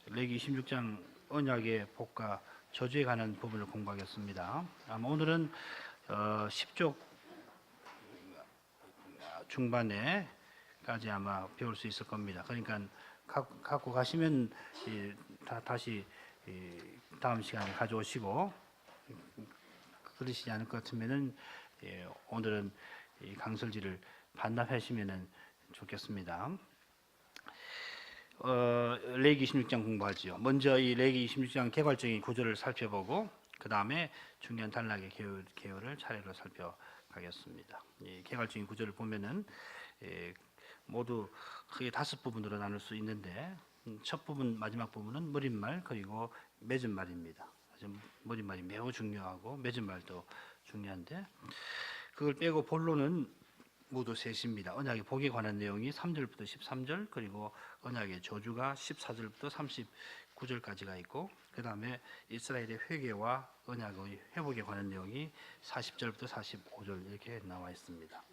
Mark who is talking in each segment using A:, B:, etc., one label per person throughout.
A: 레위기 26장 언약의 복과 저주에 관한 부분을 공부하겠습니다. 아마 오늘은 10쪽 중반에까지 아마 배울 수 있을 겁니다. 그러니까 갖고 가시면 다시 다음 시간에 가져오시고, 그러시지 않을 것 같으면은 오늘은 이 강설지를 반납하시면은 좋겠습니다. 레위기 26장 공부하지요. 먼저 이 레위기 26장 개괄적인 구조를 살펴보고 그 다음에 중요한 단락의 개요를 차례로 살펴가겠습니다. 이 개괄적인 구조를 보면은 모두 크게 5부분으로 나눌 수 있는데, 첫 부분, 마지막 부분은 머릿말 그리고 맺은말입니다. 머릿말이 매우 중요하고 맺은말도 중요한데, 그걸 빼고 본론은 모두 셋입니다. 언약의 복에 관한 내용이 3절부터 13절, 그리고 언약의 저주가 14절부터 39절까지가 있고, 그 다음에 이스라엘의 회개와 언약의 회복에 관한 내용이 40절부터 45절 이렇게 나와 있습니다.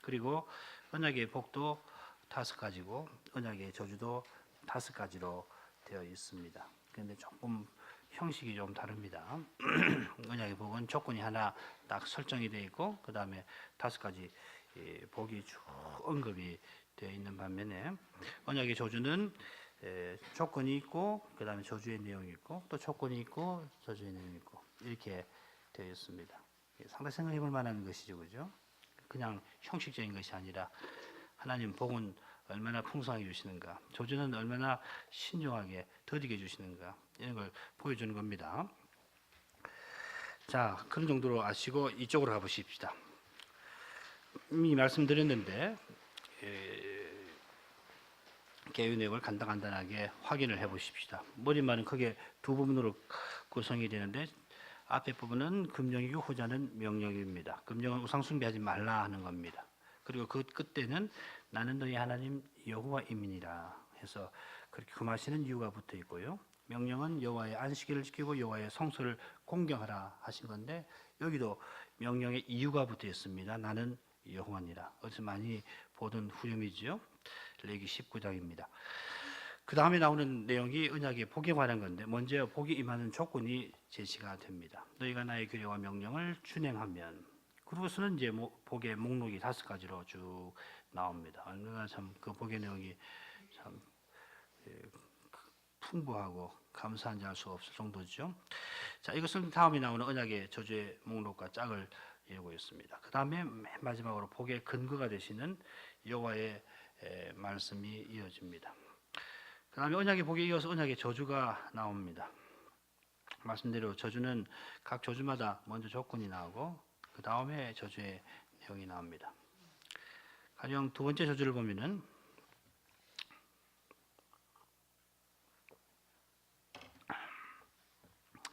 A: 그리고 언약의 복도 5가지고 언약의 저주도 5가지로 되어 있습니다. 그런데 조금 형식이 좀 다릅니다. 언약의 복은 조건이 하나 딱 설정이 되어 있고, 그 다음에 5가지 복이 쭉 언급이 되어 있는 반면에, 언약의 저주는 조건이 있고 그 다음에 저주의 내용이 있고, 또 조건이 있고 저주의 내용이 있고, 이렇게 되어 있습니다. 상당히 생각해 볼 만한 것이죠, 그죠? 그냥 형식적인 것이 아니라 하나님 복은 얼마나 풍성하게 주시는가, 저주는 얼마나 신중하게 더디게 주시는가, 이런 걸 보여주는 겁니다. 자, 그런 정도로 아시고 이쪽으로 가보십시다. 이미 말씀드렸는데 개요 내용을 간단하게 확인을 해보십시다. 머릿말은 크게 2부분으로 구성이 되는데, 앞에 부분은 금령이고 후자는 명령입니다. 금령은 우상 숭배하지 말라 하는 겁니다. 그리고 그 끝에는 나는 너희 하나님 여호와임이니라 해서 그렇게 금하시는 이유가 붙어 있고요. 명령은 여호와의 안식일을 지키고 여호와의 성소를 공경하라 하신 건데, 여기도 명령의 이유가 붙어 있습니다. 나는 여호와니라. 어디서 많이 보던 후렴이죠. 레위기 19장입니다. 그 다음에 나오는 내용이 언약의 복에 관한 건데, 먼저 복이 임하는 조건이 제시가 됩니다. 너희가 나의 규례와 명령을 준행하면, 그러고서는 이제 복의 목록이 5가지로 쭉 나옵니다. 얼마나 참 그 복의 내용이 참 풍부하고 감사한지 알 수 없을 정도죠. 자, 이것은 다음에 나오는 언약의 저주의 목록과 짝을 이루고 있습니다. 그 다음에 맨 마지막으로 복의 근거가 되시는 여호와의 말씀이 이어집니다. 그 다음에 언약의 복에 이어서 언약의 저주가 나옵니다. 말씀대로 저주는 각 저주마다 먼저 조건이 나오고 그 다음에 저주의 내용이 나옵니다. 가령 2번째 저주를 보면은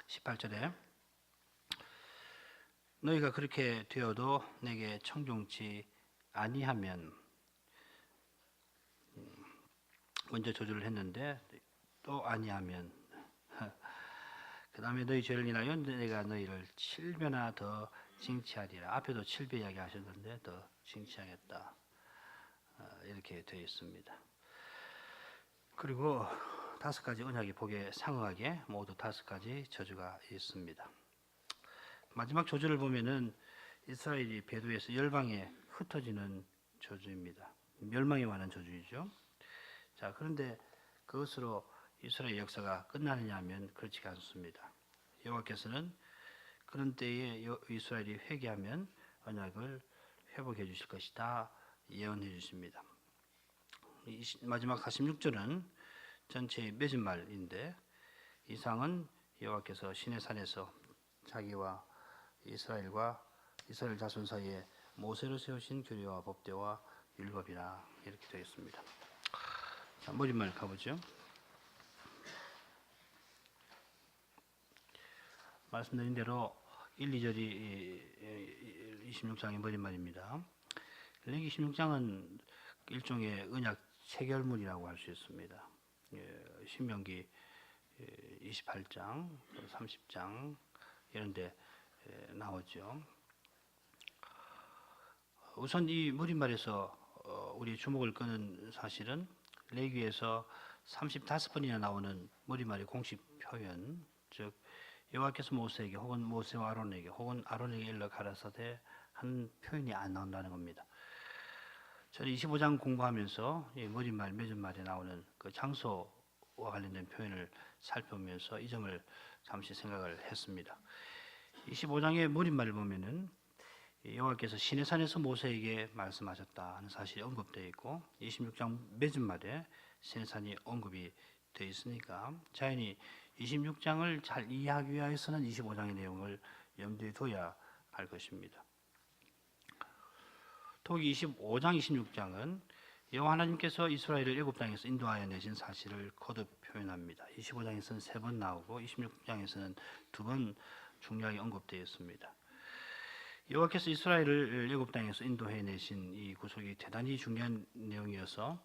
A: 18절에 너희가 그렇게 되어도 내게 청종치 아니하면, 먼저 저주를 했는데 또 아니하면, 그 다음에 너희 죄를 인하여 내가 너희를 7배나 더 징치하리라. 앞에도 7배 이야기 하셨는데 더 징치하겠다, 이렇게 되어 있습니다. 그리고 5가지 언약의 복에 상응하게 모두 5가지 저주가 있습니다. 마지막 저주를 보면은 이스라엘이 배도에서 열방에 흩어지는 저주입니다. 멸망에 관한 저주이죠. 자, 그런데 그것으로 이스라엘 역사가 끝나느냐 하면 그렇지가 않습니다. 여호와께서는 그런 때에 이스라엘이 회개하면 언약을 회복해 주실 것이다 예언해 주십니다. 마지막 46절은 전체의 맺은말인데, 이상은 여호와께서 시내산에서 자기와 이스라엘 자손 사이에 모세로 세우신 규례와 법대와 율법이라, 이렇게 되어 있습니다. 자, 머릿말 가보죠. 말씀드린 대로 1, 2절이 26장의 머릿말입니다. 레위기 26장은 일종의 언약 체결문이라고 할 수 있습니다. 신명기 28장, 30장 이런 데 나오죠. 우선 이 머릿말에서 우리 주목을 끄는 사실은 레위기에서 35번이나 나오는 머리말의 공식 표현, 즉 여호와께서 모세에게 혹은 모세와 아론에게 혹은 아론에게 일러 가라사대 한 표현이 안 나온다는 겁니다. 저는 25장 공부하면서 이 머리말, 맺은말에 나오는 그 장소와 관련된 표현을 살펴보면서 이 점을 잠시 생각을 했습니다. 25장의 머리말을 보면은 여호와께서 시내산에서 모세에게 말씀하셨다 하는 사실이 언급되어 있고 26장 맺은말에 시내산이 언급이 되어 있으니까 자연히 26장을 잘 이해하기 위해서는 25장의 내용을 염두에 둬야 할 것입니다. 더욱이 25장, 26장은 여호와 하나님께서 이스라엘을 애굽 땅에서 인도하여 내신 사실을 거듭 표현합니다. 25장에서는 3번 나오고 26장에서는 2번 중요하게 언급되어 있습니다. 여호와께서 이스라엘을 애굽 땅에서 인도해 내신 이 구속이 대단히 중요한 내용이어서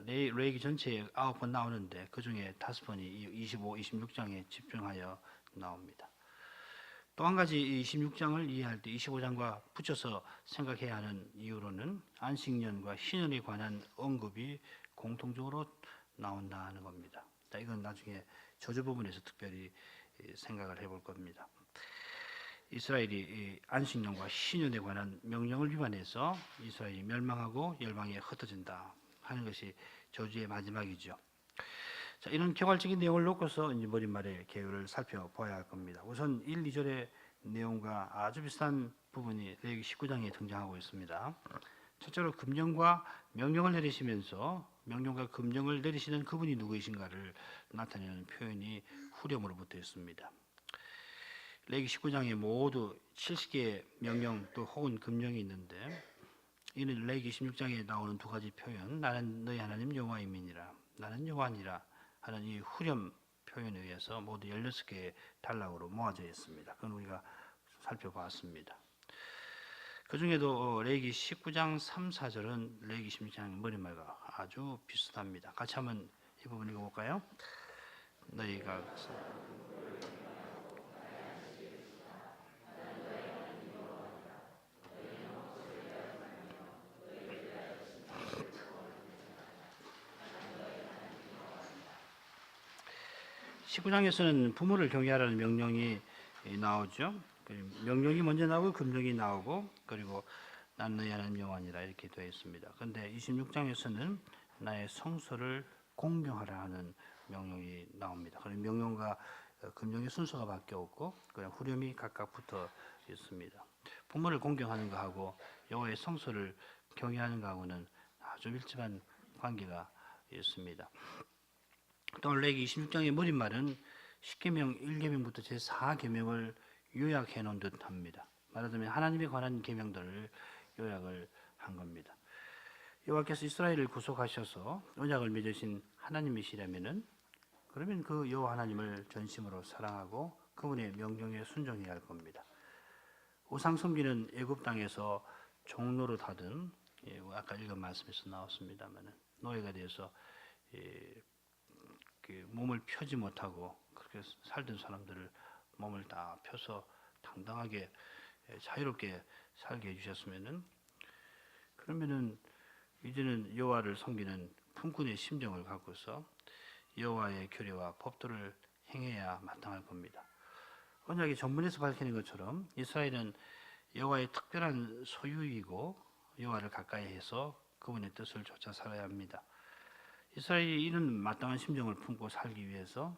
A: 레위기 전체에 9번 나오는데 그 중에 5번이 25, 26장에 집중하여 나옵니다. 또 한 가지 26장을 이해할 때 25장과 붙여서 생각해야 하는 이유로는 안식년과 희년에 관한 언급이 공통적으로 나온다는 겁니다. 이건 나중에 저주 부분에서 특별히 생각을 해볼 겁니다. 이스라엘이 안식년과 희년에 관한 명령을 위반해서 이스라엘이 멸망하고 열방에 흩어진다 하는 것이 저주의 마지막이죠. 자, 이런 개괄적인 내용을 놓고서 이제 머릿말의 개요를 살펴봐야 할 겁니다. 우선 1, 2절의 내용과 아주 비슷한 부분이 레위기 19장에 등장하고 있습니다. 첫째로 금령과 명령을 내리시면서 명령과 금령을 내리시는 그분이 누구이신가를 나타내는 표현이 후렴으로 붙어 있습니다. 레위기 19장에 모두 70개의 명령 또 혹은 금령이 있는데 이는 레위기 16장에 나오는 2가지 표현, 나는 너희 하나님 여호와임이니라, 나는 여호와니라 하는 이 후렴 표현에 의해서 모두 16개의 단락으로 모아져 있습니다. 그건 우리가 살펴봤습니다. 그 중에도 레위기 19장 3, 4절은 레위기 16장 머릿말과 아주 비슷합니다. 같이 한번 이 부분 읽어볼까요? 너희가 19장에서는 부모를 경외하라는 명령이 나오죠. 명령이 먼저 나오고 금령이 나오고 그리고 난 너희 하나님 여호와니라 이렇게 되어 있습니다. 그런데 26장에서는 나의 성소를 공경하라 하는 명령이 나옵니다. 그런 명령과 금령의 순서가 바뀌었고 그냥 후렴이 각각 붙어 있습니다. 부모를 공경하는 것하고 여호와의 성소를 경외하는 것하고는 아주 밀접한 관계가 있습니다. 또 레위기 26장의 머릿말은 10계명 1계명부터 제4계명을 요약해 놓은 듯 합니다. 말하자면 하나님에 관한 계명들을 요약을 한 겁니다. 여호와께서 이스라엘을 구속하셔서 언약을 맺으신 하나님이시라면은 그러면 그 여호와 하나님을 전심으로 사랑하고 그분의 명령에 순종해야 할 겁니다. 우상 섬기는 애굽 땅에서 종노릇하던 아까 읽은 말씀에서 나왔습니다만은 노예가 되어서 몸을 펴지 못하고 그렇게 살던 사람들을 몸을 다 펴서 당당하게 자유롭게 살게 해주셨으면은 그러면은 이제는 여호와를 섬기는 품꾼의 심정을 갖고서 여호와의 규례와 법도를 행해야 마땅할 겁니다. 언약의 전문에서 밝히는 것처럼 이스라엘은 여호와의 특별한 소유이고 여호와를 가까이 해서 그분의 뜻을 쫓아 살아야 합니다. 이스라엘이 이런 마땅한 심정을 품고 살기 위해서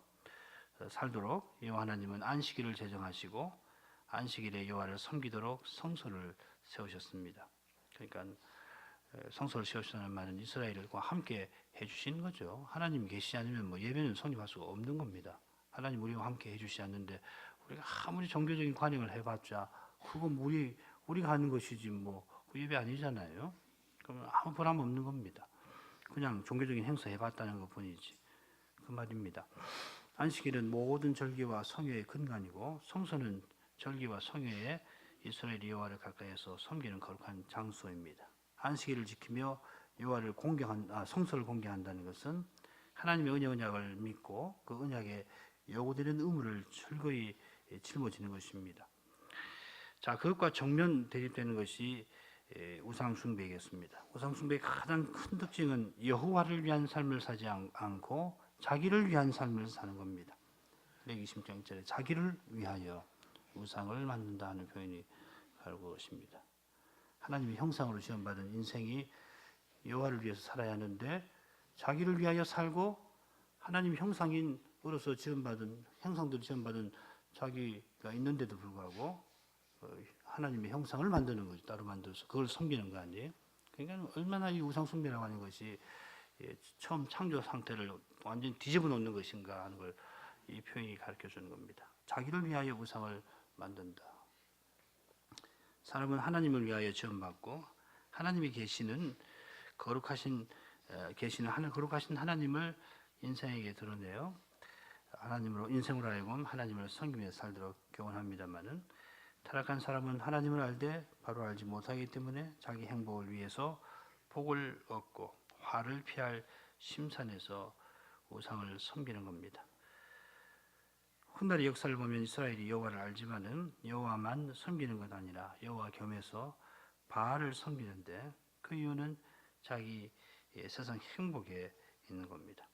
A: 살도록 여호와 하나님은 안식일을 제정하시고 안식일에 여호와를 섬기도록 성소를 세우셨습니다. 그러니까 성소를 세우셨다는 말은 이스라엘과 함께 해주신 거죠. 하나님이 계시지 않으면 뭐 예배는 성립할 수가 없는 겁니다. 하나님 우리와 함께 해주시지 않는데 우리가 아무리 종교적인 관행을 해봤자 그건 우리가 하는 것이지 뭐 그 예배 아니잖아요. 그러면 아무 보람 없는 겁니다. 그냥 종교적인 행사 해봤다는 것 뿐이지 그 말입니다. 안식일은 모든 절기와 성회의 근간이고 성소는 절기와 성회에 이스라엘 여호와를 가까이에서 섬기는 거룩한 장소입니다. 안식일을 지키며 여호와를 성소를 공경한다는 것은 하나님의 언약을 믿고 그 언약에 요구되는 의무를 철저히 짊어지는 것입니다. 자, 그것과 정면 대립되는 것이 우상 숭배이겠습니다. 우상 숭배의 가장 큰 특징은 여호와를 위한 삶을 살지 않고 자기를 위한 삶을 사는 겁니다. 레위 20장 1절에 자기를 위하여 우상을 만든다 하는 표현이 바로 그것입니다. 하나님의 형상으로 지음받은 인생이 여호와를 위해서 살아야 하는데 자기를 위하여 살고 하나님 형상인으로서 지음받은 형상대로 지음받은 자기가 있는데도 불구하고 하나님의 형상을 만드는 거죠. 따로 만들어서 그걸 섬기는 거 아니에요? 그러니까 얼마나 이 우상 숭배라고 하는 것이 처음 창조 상태를 완전히 뒤집어 놓는 것인가 하는 걸 이 표현이 가르쳐 주는 겁니다. 자기를 위하여 우상을 만든다. 사람은 하나님을 위하여 지음받고 하나님의 계시는 거룩하신 하나님을 인생에게 드러내요. 하나님으로 인생으로 하여금 하나님을 섬기며 살도록 교훈합니다마는 타락한 사람은 하나님을 알되 바로 알지 못하기 때문에 자기 행복을 위해서 복을 얻고 화를 피할 심산에서 우상을 섬기는 겁니다. 훗날의 역사를 보면 이스라엘이 여호와를 알지만은 여호와만 섬기는 것 아니라 여호와 겸해서 바알을 섬기는데 그 이유는 자기 세상 행복에 있는 겁니다.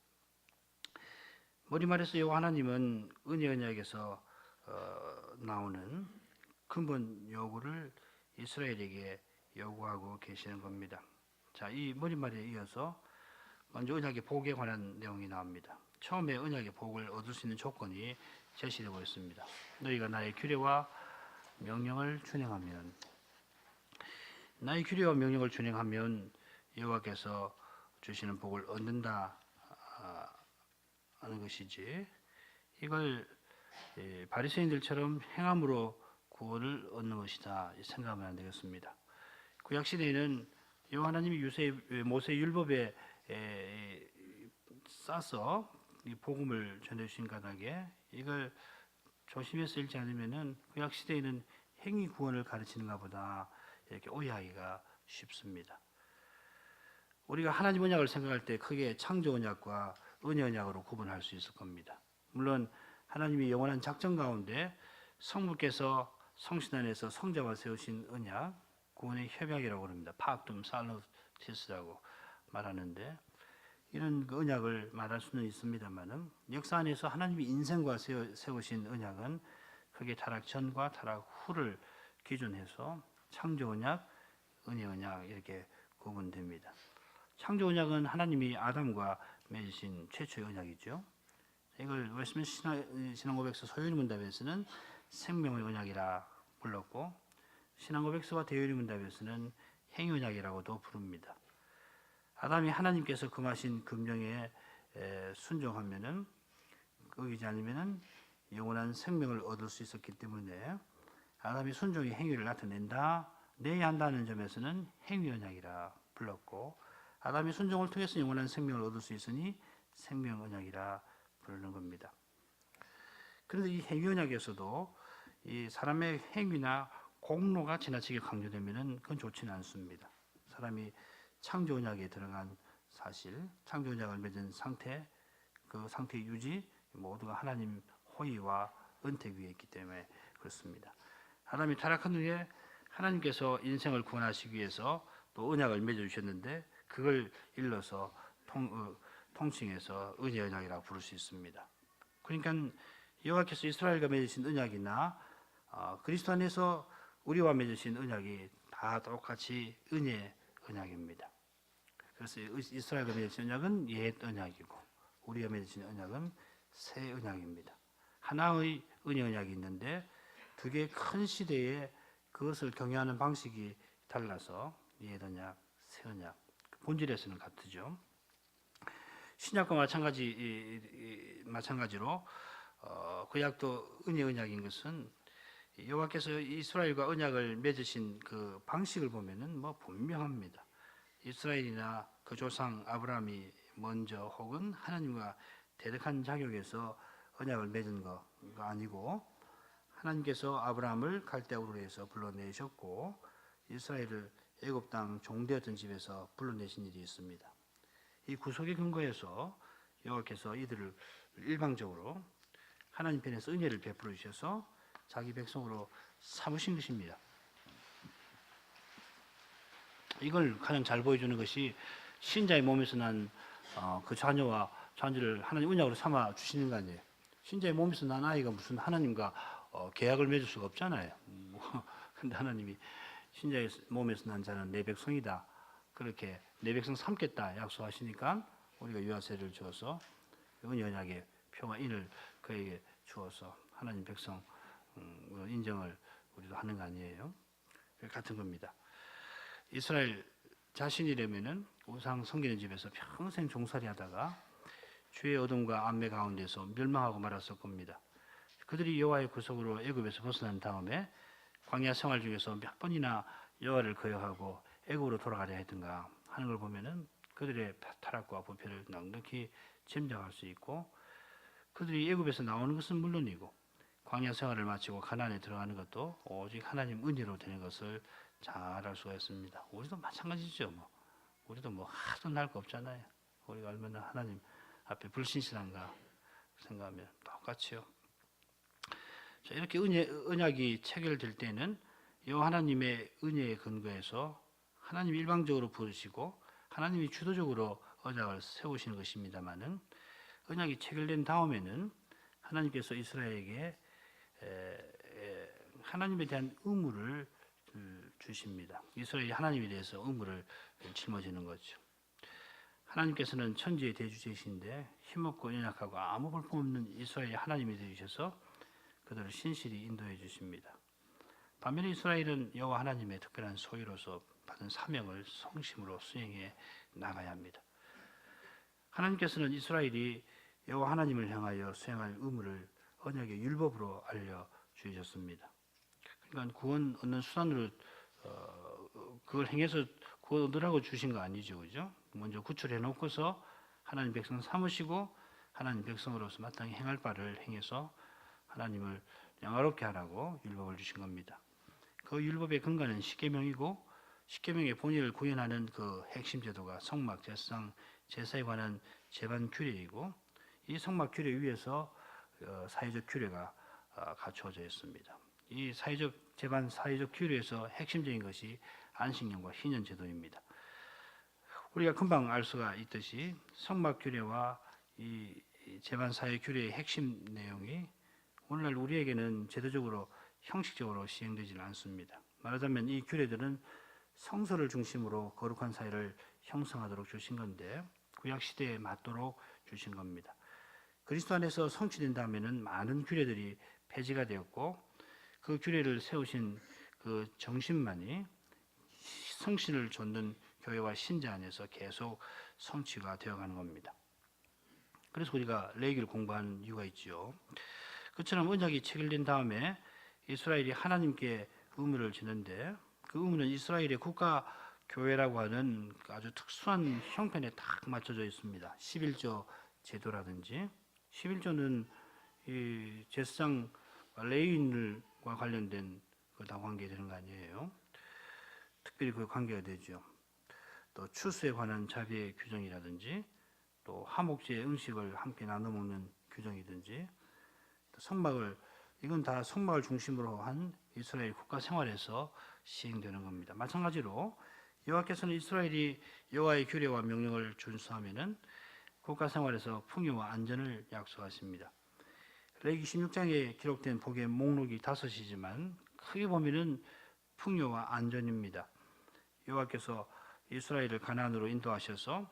A: 머리 말해서 여호와 하나님은 은혜 언약에서 나오는 근본 요구를 이스라엘에게 요구하고 계시는 겁니다. 자, 이 머리말에 이어서 먼저 언약의 복에 관한 내용이 나옵니다. 처음에 언약의 복을 얻을 수 있는 조건이 제시되고 있습니다. 너희가 나의 규례와 명령을 준행하면 나의 규례와 명령을 준행하면 여호와께서 주시는 복을 얻는다 하는 것이지 이걸 바리새인들처럼 행함으로 구원을 얻는 것이다 생각하면 안 되겠습니다. 구약 시대에는 여호와 하나님이 모세 율법에 싸서 이 복음을 전해 주신 까닭에 이걸 조심해서 읽지 않으면은 구약 시대에는 행위 구원을 가르치는가 보다 이렇게 오해하기가 쉽습니다. 우리가 하나님 언약을 생각할 때 크게 창조 언약과 은혜 언약으로 구분할 수 있을 겁니다. 물론 하나님이 영원한 작전 가운데 성부께서 성신 안에서 성자와 세우신 언약, 구원의 협약이라고 합니다. 팍둠 살로티스라고 말하는데 이런 그 언약을 말할 수는 있습니다만은 역사 안에서 하나님이 인생과 세우신 언약은 크게 타락 전과 타락 후를 기준해서 창조 언약, 은혜 언약 이렇게 구분됩니다. 창조 언약은 하나님이 아담과 맺으신 최초의 언약이죠. 이걸 웨스트민스터 신앙고백서 소요리 문답에서는 생명의 언약이라 불렀고 신앙고백서와 대요리 문답에서는 행위 언약이라고도 부릅니다. 아담이 하나님께서 금하신 금령에 순종하면은 어기지 않으면은 영원한 생명을 얻을 수 있었기 때문에 아담이 순종의 행위를 나타낸다 내야 한다는 점에서는 행위 언약이라 불렀고 아담이 순종을 통해서 영원한 생명을 얻을 수 있으니 생명 언약이라 부르는 겁니다. 그런데 이 행위 언약에서도 이 사람의 행위나 공로가 지나치게 강조되면은 그건 좋지는 않습니다. 사람이 창조 언약에 들어간 사실, 창조 언약을 맺은 상태, 그 상태의 유지 모두가 하나님 호의와 은택 위에 있기 때문에 그렇습니다. 아담이 타락한 후에 하나님께서 인생을 구원하시기 위해서 또 언약을 맺어주셨는데 그걸 일러서 통칭해서 은혜 언약이라고 부를 수 있습니다. 그러니까 여호와께서 이스라엘과 맺으신 언약이나 그리스도 안에서 우리와 맺으신 언약이 다 똑같이 은혜 언약입니다. 그래서 이스라엘과 맺으신 언약은 옛 언약이고 우리와 맺으신 언약은 새 언약입니다. 하나의 은혜 언약이 있는데 두 개의 큰 시대에 그것을 경외하는 방식이 달라서 옛 언약, 새 언약 본질에서는 같으죠. 신약과 마찬가지로 구약도 은혜 언약인 것은 여호와께서 이스라엘과 언약을 맺으신 그 방식을 보면은 분명합니다. 이스라엘이나 그 조상 아브라함이 먼저 혹은 하나님과 대적한 자격에서 언약을 맺은 거가 아니고 하나님께서 아브라함을 갈대아 우르에서 불러내셨고 이스라엘을 애굽 땅 종되었던 집에서 불러내신 일이 있습니다. 이 구속의 근거에서 여호와께서 이들을 일방적으로 하나님 편에서 은혜를 베풀어 주셔서 자기 백성으로 삼으신 것입니다. 이걸 가장 잘 보여주는 것이 신자의 몸에서 난 그 자녀와 자녀를 하나님 언약으로 삼아 주시는 거 아니에요. 신자의 몸에서 난 아이가 무슨 하나님과 계약을 맺을 수가 없잖아요. 근데 하나님이 신자의 몸에서 난 자는 내 백성이다. 그렇게 내 백성 삼겠다 약속하시니까 우리가 유아세를 주어서 언약의 표와 인을 그에게 주어서 하나님 백성 인정을 우리도 하는 거 아니에요. 같은 겁니다. 이스라엘 자신이라면은 우상 섬기는 집에서 평생 종살이 하다가 주의 어둠과 안매 가운데서 멸망하고 말았을 겁니다. 그들이 여호와의 구속으로 애굽에서 벗어난 다음에 광야 생활 중에서 몇 번이나 여호와를 거역하고 애굽으로 돌아가려 했던가 하는 걸 보면은 그들의 타락과 부패를 넉넉히 짐작할 수 있고, 그들이 애굽에서 나오는 것은 물론이고 광야 생활을 마치고 가나안에 들어가는 것도 오직 하나님 은혜로 되는 것을 잘 알 수가 있습니다. 우리도 마찬가지죠. 우리도 하도 날 거 없잖아요. 우리가 얼마나 하나님 앞에 불신실한가 생각하면 똑같이요. 자, 이렇게 언약이 체결될 때는 여호와 하나님의 은혜에 근거해서 하나님이 일방적으로 부르시고 하나님이 주도적으로 언약을 세우시는 것입니다만은, 언약이 체결된 다음에는 하나님께서 이스라엘에게 하나님에 대한 의무를 주십니다. 이스라엘이 하나님에 대해서 의무를 짊어지는 거죠. 하나님께서는 천지의 대주제이신데 힘없고 연약하고 아무 볼품없는 이스라엘이 하나님이 되주셔서 그들을 신실히 인도해 주십니다. 반면에 이스라엘은 여호와 하나님의 특별한 소유로서 받은 사명을 성심으로 수행해 나가야 합니다. 하나님께서는 이스라엘이 여호와 하나님을 향하여 수행할 의무를 언약의 율법으로 알려주셨습니다. 그러니까 구원 얻는 수단으로 그걸 행해서 구원 얻으라고 주신 거 아니죠, 그죠? 먼저 구출해 놓고서 하나님 백성 삼으시고 하나님 백성으로서 마땅히 행할 바를 행해서 하나님을 영화롭게 하라고 율법을 주신 겁니다. 그 율법의 근간은 십계명이고 십계명의 본의를 구현하는 그 핵심 제도가 성막, 제사상, 제사에 관한 제반 규례이고, 이 성막 규례 위에서 사회적 규례가 갖추어져 있습니다. 이 제반 사회적 규례에서 핵심적인 것이 안식년과 희년 제도입니다. 우리가 금방 알 수가 있듯이 성막 규례와 이 제반 사회 규례의 핵심 내용이 오늘날 우리에게는 제도적으로 형식적으로 시행되지는 않습니다. 말하자면 이 규례들은 성소를 중심으로 거룩한 사회를 형성하도록 주신 건데 구약 시대에 맞도록 주신 겁니다. 그리스도 안에서 성취된 다음에는 많은 규례들이 폐지가 되었고, 그 규례를 세우신 그 정신만이 성신을 좇는 교회와 신자 안에서 계속 성취가 되어가는 겁니다. 그래서 우리가 레위기를 공부하는 이유가 있죠. 그처럼 언약이 체결된 다음에 이스라엘이 하나님께 의무를 지는데, 그 의무는 이스라엘의 국가 교회라고 하는 아주 특수한 형편에 딱 맞춰져 있습니다. 11조 제도라든지, 11조는 이 제사장 레위인과 관련된 다 관계되는 거 아니에요. 특별히 그 관계가 되죠. 또 추수에 관한 자비의 규정이라든지, 또 화목제의 음식을 함께 나눠 먹는 규정이든지, 이건 다 성막을 중심으로 한 이스라엘 국가 생활에서 시행되는 겁니다. 마찬가지로 여호와께서는 이스라엘이 여호와의 규례와 명령을 준수하면은 국가 생활에서 풍요와 안전을 약속하십니다. 레위기 16장에 기록된 복의 목록이 5이지만 크게 보면은 풍요와 안전입니다. 여호와께서 이스라엘을 가나안으로 인도하셔서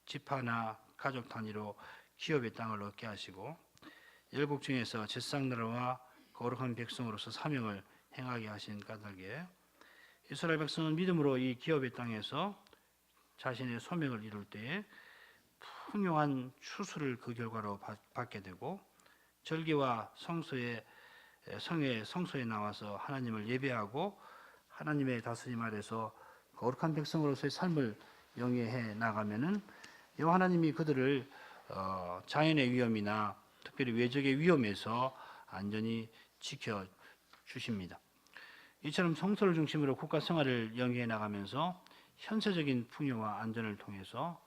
A: 지파나 가족 단위로 기업의 땅을 얻게 하시고, 열국 중에서 제사장 나라와 거룩한 백성으로서 사명을 행하게 하신 까닭에 이스라엘 백성은 믿음으로 이 기업의 땅에서 자신의 소명을 이룰 때에 풍요한 추수를 그 결과로 받게 되고, 절기와 성소에 나와서 하나님을 예배하고 하나님의 다스림 아래서 거룩한 백성으로서의 삶을 영위해 나가면은 여호와 하나님이 그들을 자연의 위험이나 특별히 외적의 위험에서 안전히 지켜 주십니다. 이처럼 성소를 중심으로 국가 생활을 영위해 나가면서 현세적인 풍요와 안전을 통해서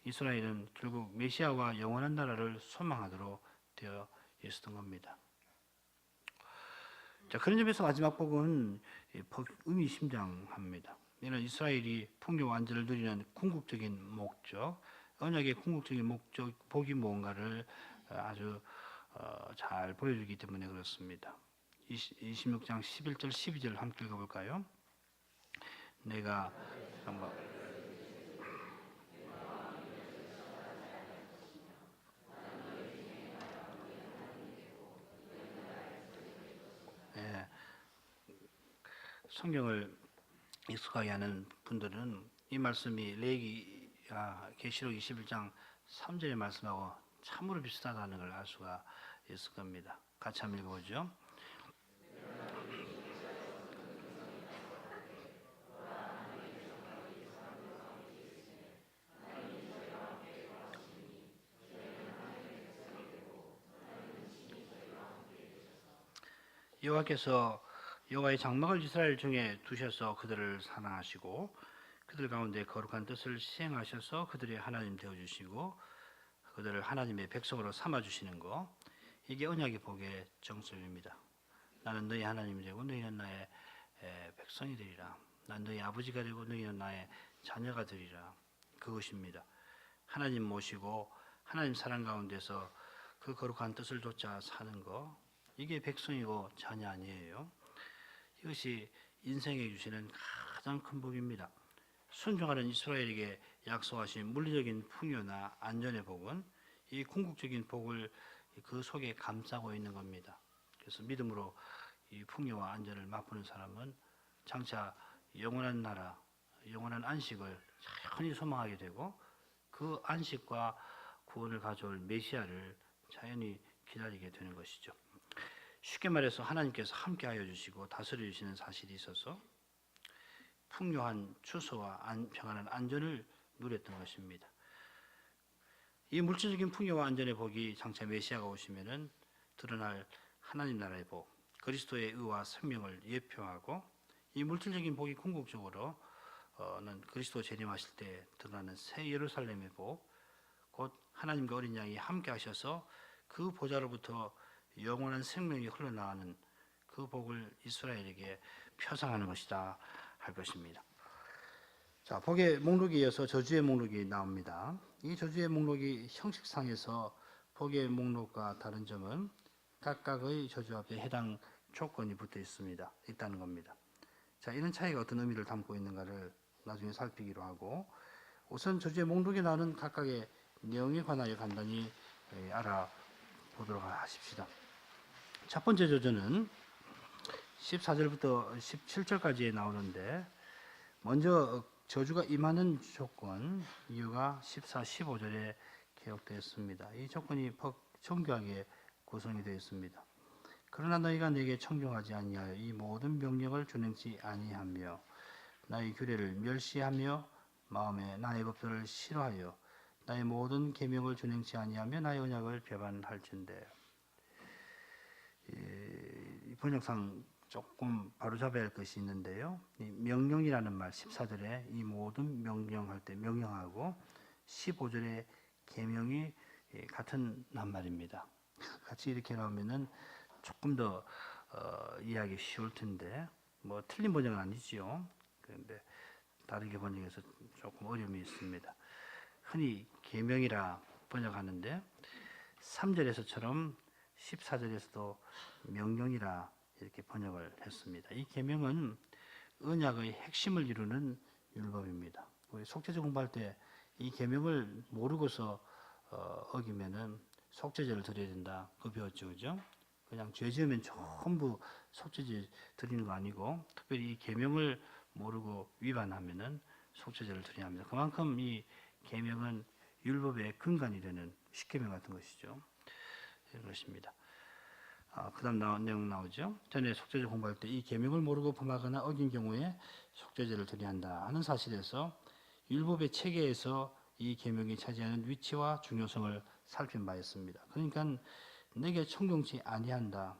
A: 이스라엘은 결국 메시아와 영원한 나라를 소망하도록 되어 있었던 겁니다. 자, 그런 점에서 마지막 복은 의미심장합니다. 이는 이스라엘이 풍요와 안전을 누리는 궁극적인 목적, 언약의 궁극적인 목적, 복이 뭔가를 아주 잘 보여주기 때문에 그렇습니다. 26장 11절 12절 함께 읽어볼까요? 내가 한번 예, 성경을 익숙하게 하는 분들은 이 말씀이 계시록 21장 3절의 말씀하고 참으로 비슷하다는 걸 알 수가 있을 겁니다. 같이 한번 읽어보죠. 여호와께서 여호와의 장막을 이스라엘 중에 두셔서 그들을 사랑하시고 그들 가운데 거룩한 뜻을 시행하셔서 그들의 하나님 되어 주시고 그들을 하나님의 백성으로 삼아 주시는 것, 이게 언약의 복의 정설입니다. 나는 너희 하나님이 되고 너희는 나의 백성이 되리라. 난 너희 아버지가 되고 너희는 나의 자녀가 되리라. 그것입니다. 하나님 모시고 하나님 사랑 가운데서 그 거룩한 뜻을 좇아 사는 것, 이게 백성이고 자녀 아니에요. 이것이 인생에 주시는 가장 큰 복입니다. 순종하는 이스라엘에게 약속하신 물리적인 풍요나 안전의 복은 이 궁극적인 복을 그 속에 감싸고 있는 겁니다. 그래서 믿음으로 이 풍요와 안전을 맛보는 사람은 장차 영원한 나라, 영원한 안식을 자연히 소망하게 되고 그 안식과 구원을 가져올 메시아를 자연히 기다리게 되는 것이죠. 쉽게 말해서 하나님께서 함께하여 주시고 다스려 주시는 사실이 있어서 풍요한 추수와 평안한 안전을 누렸던 것입니다. 이 물질적인 풍요와 안전의 복이 장차 메시아가 오시면은 드러날 하나님 나라의 복, 그리스도의 의와 생명을 예표하고 이 물질적인 복이 궁극적으로는 그리스도 재림하실 때 드러나는 새 예루살렘의 복, 곧 하나님과 어린 양이 함께 하셔서 그 보좌로부터 영원한 생명이 흘러나가는 그 복을 이스라엘에게 표상하는 것이다 할 것입니다. 자, 복의 목록에 이어서 저주의 목록이 나옵니다. 이 저주의 목록이 형식상에서 복의 목록과 다른 점은 각각의 저주 앞에 해당 조건이 붙어 있다는 겁니다. 자, 이런 차이가 어떤 의미를 담고 있는가를 나중에 살피기로 하고, 우선 저주의 목록에 나오는 각각의 내용에 관하여 간단히 알아보도록 하십시다. 첫 번째 저주는 14절부터 17절까지에 나오는데, 먼저 저주가 임하는 조건, 이유가 14, 15절에 기록되어 있습니다. 이 조건이 정교하게 구성이 되어 있습니다. 그러나 너희가 내게 청종하지 아니하여 이 모든 명령을 준행치 아니하며 나의 규례를 멸시하며 마음에 나의 법도를 싫어하여 나의 모든 계명을 준행치 아니하며 나의 언약을 배반할진대. 이 번역상 조금 바로잡아야 할 것이 있는데요. 이 명령이라는 말 14절에 이 모든 명령할 때 명령하고 15절에 계명이 같은 낱말입니다. 같이 이렇게 나오면은 조금 더 이해하기 쉬울 텐데, 뭐 틀린 번역은 아니지요. 그런데 다르게 번역해서 조금 어려움이 있습니다. 흔히 계명이라 번역하는데 3절에서처럼 14절에서도 명령이라 이렇게 번역을 했습니다. 이 계명은 언약의 핵심을 이루는 율법입니다. 우리 속죄제 공부할 때 이 계명을 모르고서 어기면은 속죄제를 드려야 된다. 그거 배웠죠, 그죠? 그냥 죄 지으면 전부 속죄제 드리는 거 아니고, 특별히 이 계명을 모르고 위반하면은 속죄제를 드려야 합니다. 그만큼 이 계명은 율법의 근간이 되는 십계명 같은 것이죠. 그것입니다. 그 다음 내용 나오죠. 전에 속죄제 공부할 때 이 계명을 모르고 범하거나 어긴 경우에 속죄제를 드려야 한다 하는 사실에서 율법의 체계에서 이 계명이 차지하는 위치와 중요성을 살핀 바 있습니다. 그러니까 내게 청종치 아니한다,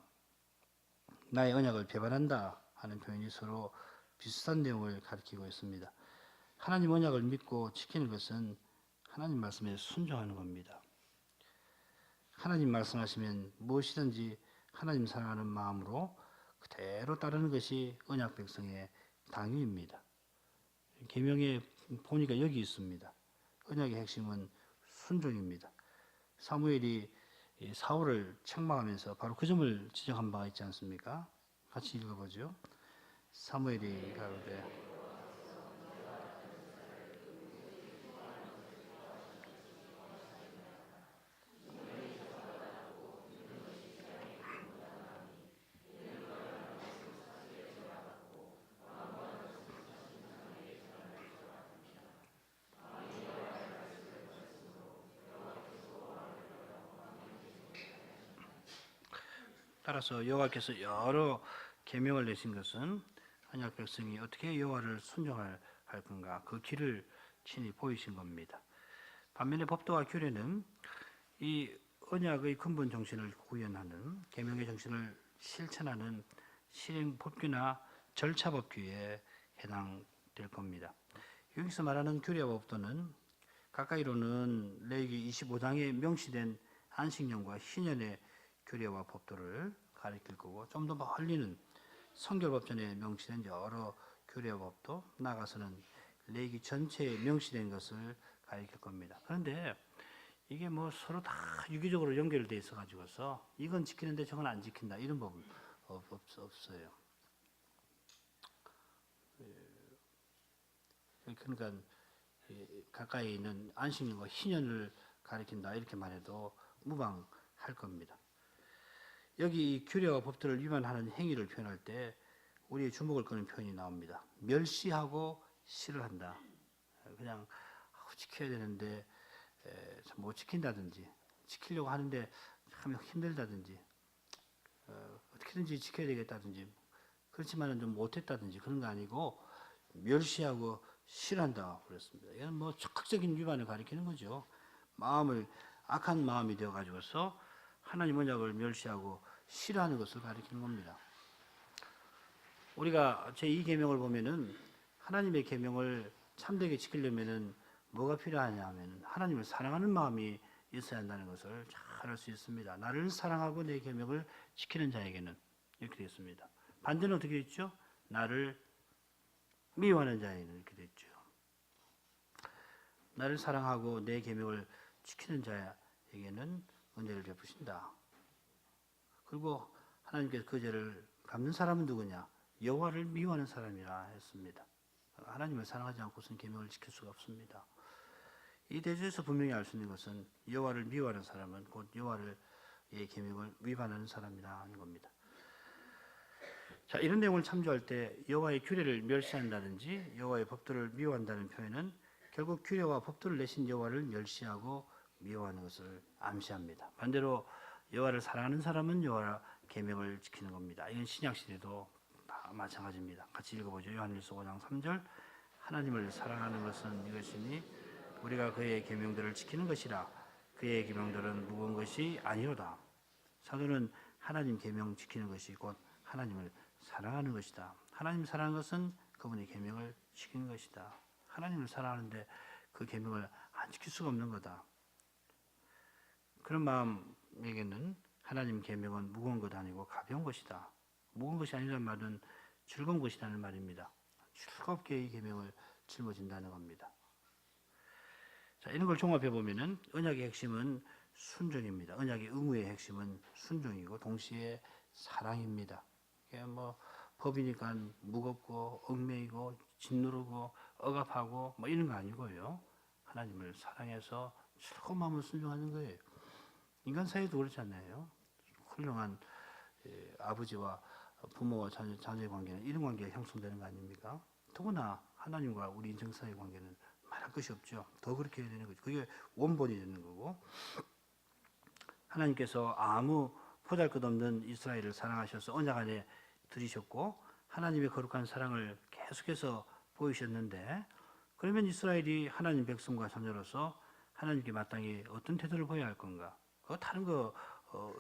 A: 나의 언약을 배반한다 하는 표현이 서로 비슷한 내용을 가리키고 있습니다. 하나님 언약을 믿고 지키는 것은 하나님 말씀에 순종하는 겁니다. 하나님 말씀하시면 무엇이든지 하나님 사랑하는 마음으로 그대로 따르는 것이 언약 백성의 당위입니다. 계명에 보니까 여기 있습니다. 언약의 핵심은 순종입니다. 사무엘이 사울을 책망하면서 바로 그 점을 지적한 바가 있지 않습니까? 같이 읽어보죠. 사무엘이 가로되 따라서 여호와께서 여러 계명을 내신 것은 언약 백성이 어떻게 여호와를 순종할 건가 그 길을 친히 보이신 겁니다. 반면에 법도와 규례는 이 언약의 근본 정신을 구현하는 계명의 정신을 실천하는 실행 법규나 절차 법규에 해당될 겁니다. 여기서 말하는 규례와 법도는 가까이로는 레위기 25장에 명시된 안식년과 희년의 규례와 법도를 가리킬 거고 좀 더 멀리는 성결법전에 명시된 여러 규례와 법도 나아가서는 레위기 전체에 명시된 것을 가리킬 겁니다. 그런데 이게 뭐 서로 다 유기적으로 연결되어 있어 가지고서 이건 지키는데 저건 안 지킨다 이런 법은 없어요. 그러니까 가까이 있는 안식년과 희년을 가리킨다 이렇게 말해도 무방할 겁니다. 여기 이 규례와 법들을 위반하는 행위를 표현할 때 우리의 주목을 끄는 표현이 나옵니다. 멸시하고 싫어한다. 그냥 지켜야 되는데 못 지킨다든지 지키려고 하는데 참 힘들다든지 어떻게든지 지켜야 되겠다든지 그렇지만은 좀 못했다든지 그런 거 아니고 멸시하고 싫어한다 그랬습니다. 이건 뭐 적극적인 위반을 가리키는 거죠. 마음을 악한 마음이 되어 가지고서 하나님 언약을 멸시하고 싫어하는 것을 가리키는 겁니다. 우리가 제2계명을 보면은 하나님의 계명을 참되게 지키려면은 뭐가 필요하냐 하면 하나님을 사랑하는 마음이 있어야 한다는 것을 잘 알 수 있습니다. 나를 사랑하고 내 계명을 지키는 자에게는 이렇게 되어 있습니다. 반대는 어떻게 되어 있죠? 나를 미워하는 자에게는 이렇게 되어 있죠. 나를 사랑하고 내 계명을 지키는 자에게는 은혜를 베푸신다. 그리고 하나님께서 그 죄를 갚는 사람은 누구냐? 여호와를 미워하는 사람이라 했습니다. 하나님을 사랑하지 않고서는 계명을 지킬 수가 없습니다. 이 대조에서 분명히 알 수 있는 것은 여호와를 미워하는 사람은 곧 여호와의 계명을 위반하는 사람이라 하는 겁니다. 자, 이런 내용을 참조할 때 여호와의 규례를 멸시한다든지 여호와의 법도를 미워한다는 표현은 결국 규례와 법도를 내신 여호와를 멸시하고 미워하는 것을 암시합니다. 반대로 여호와를 사랑하는 사람은 여호와 계명을 지키는 겁니다. 이건 신약 시대도 다 마찬가지입니다. 같이 읽어보죠. 요한일서 5장 3절 하나님을 사랑하는 것은 이것이니 우리가 그의 계명들을 지키는 것이라 그의 계명들은 무거운 것이 아니로다. 사도는 하나님 계명 지키는 것이 곧 하나님을 사랑하는 것이다. 하나님 사랑하는 것은 그분의 계명을 지키는 것이다. 하나님을 사랑하는데 그 계명을 안 지킬 수가 없는 거다. 그런 마음에게는 하나님 계명은 무거운 것 아니고 가벼운 것이다. 무거운 것이 아니라는 말은 즐거운 것이라는 말입니다. 즐겁게 이 계명을 짊어진다는 겁니다. 자, 이런 걸 종합해 보면은 언약의 핵심은 순종입니다. 언약의 의무의 핵심은 순종이고 동시에 사랑입니다. 이게 뭐 법이니까 무겁고 얽매이고 짓누르고 억압하고 뭐 이런 거 아니고요. 하나님을 사랑해서 즐거운 마음을 순종하는 거예요. 인간 사회도 그렇지 않나요? 훌륭한 아버지와 부모와 자녀의 관계는 이런 관계가 형성되는 거 아닙니까? 더구나 하나님과 우리 인생 사이의 관계는 말할 것이 없죠. 더 그렇게 해야 되는 거죠. 그게 원본이 되는 거고 하나님께서 아무 보잘것없는 이스라엘을 사랑하셔서 언약 안에 들이셨고 하나님의 거룩한 사랑을 계속해서 보이셨는데 그러면 이스라엘이 하나님 백성과 자녀로서 하나님께 마땅히 어떤 태도를 보여야 할 건가? 그거 다른 거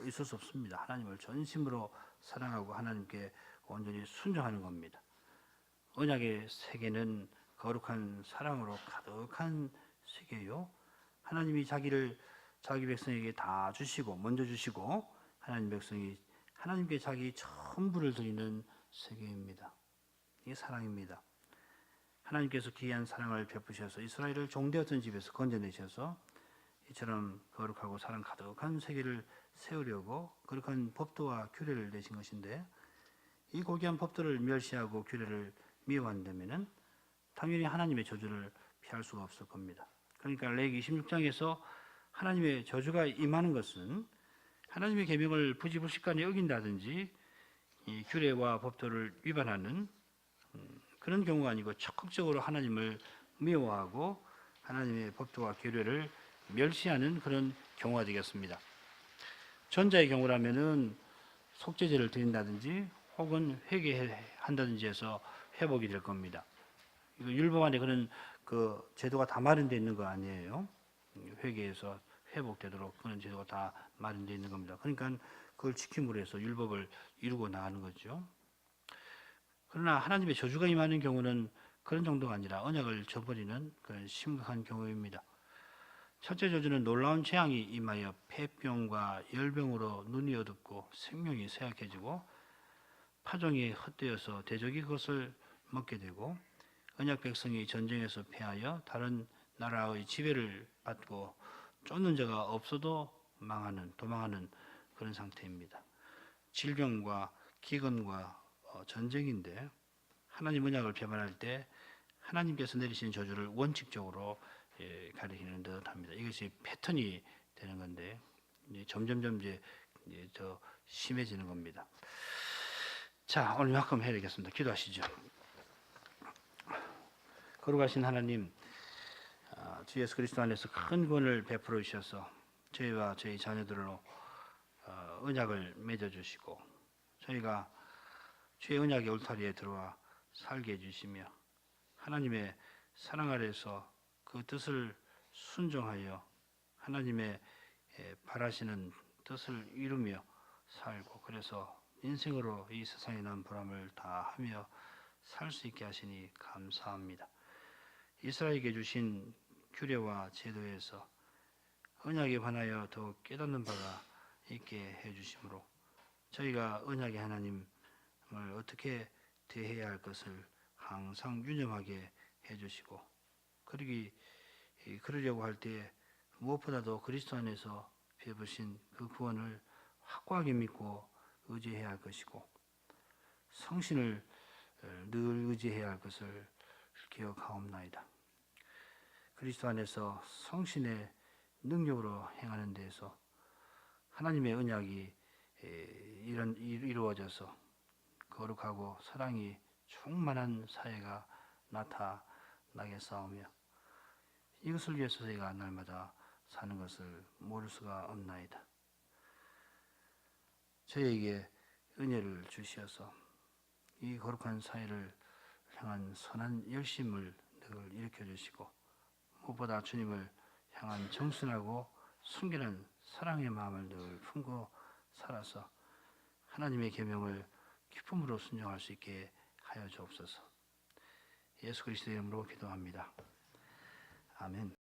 A: 있을 수 없습니다. 하나님을 전심으로 사랑하고 하나님께 온전히 순종하는 겁니다. 언약의 세계는 거룩한 사랑으로 가득한 세계요. 하나님이 자기 백성에게 다 주시고 먼저 주시고 하나님 백성이 하나님께 자기 전부를 드리는 세계입니다. 이게 사랑입니다. 하나님께서 기이한 사랑을 베푸셔서 이스라엘을 종되었던 집에서 건져내셔서 이처럼 거룩하고 사랑 가득한 세계를 세우려고 거룩한 법도와 규례를 내신 것인데, 이 고귀한 법도를 멸시하고 규례를 미워한다면은 당연히 하나님의 저주를 피할 수가 없을 겁니다. 그러니까 레위기 26장에서 하나님의 저주가 임하는 것은 하나님의 계명을 부지불식간에 어긴다든지 이 규례와 법도를 위반하는 그런 경우가 아니고 적극적으로 하나님을 미워하고 하나님의 법도와 규례를 멸시하는 그런 경우가 되겠습니다. 전자의 경우라면은 속죄제를 드린다든지 혹은 회개한다든지 해서 회복이 될 겁니다. 이거 율법 안에 그런 그 제도가 다 마련되어 있는 거 아니에요. 회개해서 회복되도록 그런 제도가 다 마련되어 있는 겁니다. 그러니까 그걸 지킴으로 해서 율법을 이루고 나가는 거죠. 그러나 하나님의 저주가 임하는 경우는 그런 정도가 아니라 언약을 저버리는 그런 심각한 경우입니다. 첫째 저주는 놀라운 재앙이 임하여 폐병과 열병으로 눈이 어둡고 생명이 쇠약해지고 파종이 헛되어서 대적이 그것을 먹게 되고 언약 백성이 전쟁에서 패하여 다른 나라의 지배를 받고 쫓는 자가 없어도 도망하는 그런 상태입니다. 질병과 기근과 전쟁인데 하나님 언약을 배반할 때 하나님께서 내리신 저주를 원칙적으로 가리키는 듯합니다. 이것이 패턴이 되는 건데 점점점 이제 더 심해지는 겁니다. 자, 오늘 이만큼 해야 되겠습니다. 기도하시죠. 거룩하신 하나님, 주 예수 그리스도 안에서 큰 구원을 베풀어 주셔서 저희와 저희 자녀들로 언약을 맺어 주시고 저희가 주의 언약의 울타리에 들어와 살게 해주시며 하나님의 사랑 아래서 그 뜻을 순종하여 하나님의 바라시는 뜻을 이루며 살고, 그래서 인생으로 이 세상에 난 보람을 다하며 살 수 있게 하시니 감사합니다. 이스라엘에게 주신 규례와 제도에서 언약에 관하여 더욱 깨닫는 바가 있게 해주심으로 저희가 언약의 하나님을 어떻게 대해야 할 것을 항상 유념하게 해주시고, 그러려고 할 때 무엇보다도 그리스도 안에서 베푸신 그 구원을 확고하게 믿고 의지해야 할 것이고 성신을 늘 의지해야 할 것을 기억하옵나이다. 그리스도 안에서 성신의 능력으로 행하는 데에서 하나님의 언약이 이루어져서 거룩하고 사랑이 충만한 사회가 나타나게 싸우며 이것을 위해서 저희가 날마다 사는 것을 모를 수가 없나이다. 저희에게 은혜를 주시어서 이 거룩한 사회를 향한 선한 열심을 늘 일으켜 주시고 무엇보다 주님을 향한 정순하고 순결한 사랑의 마음을 늘 품고 살아서 하나님의 계명을 기쁨으로 순종할 수 있게 하여 주옵소서. 예수 그리스도의 이름으로 기도합니다. 아멘.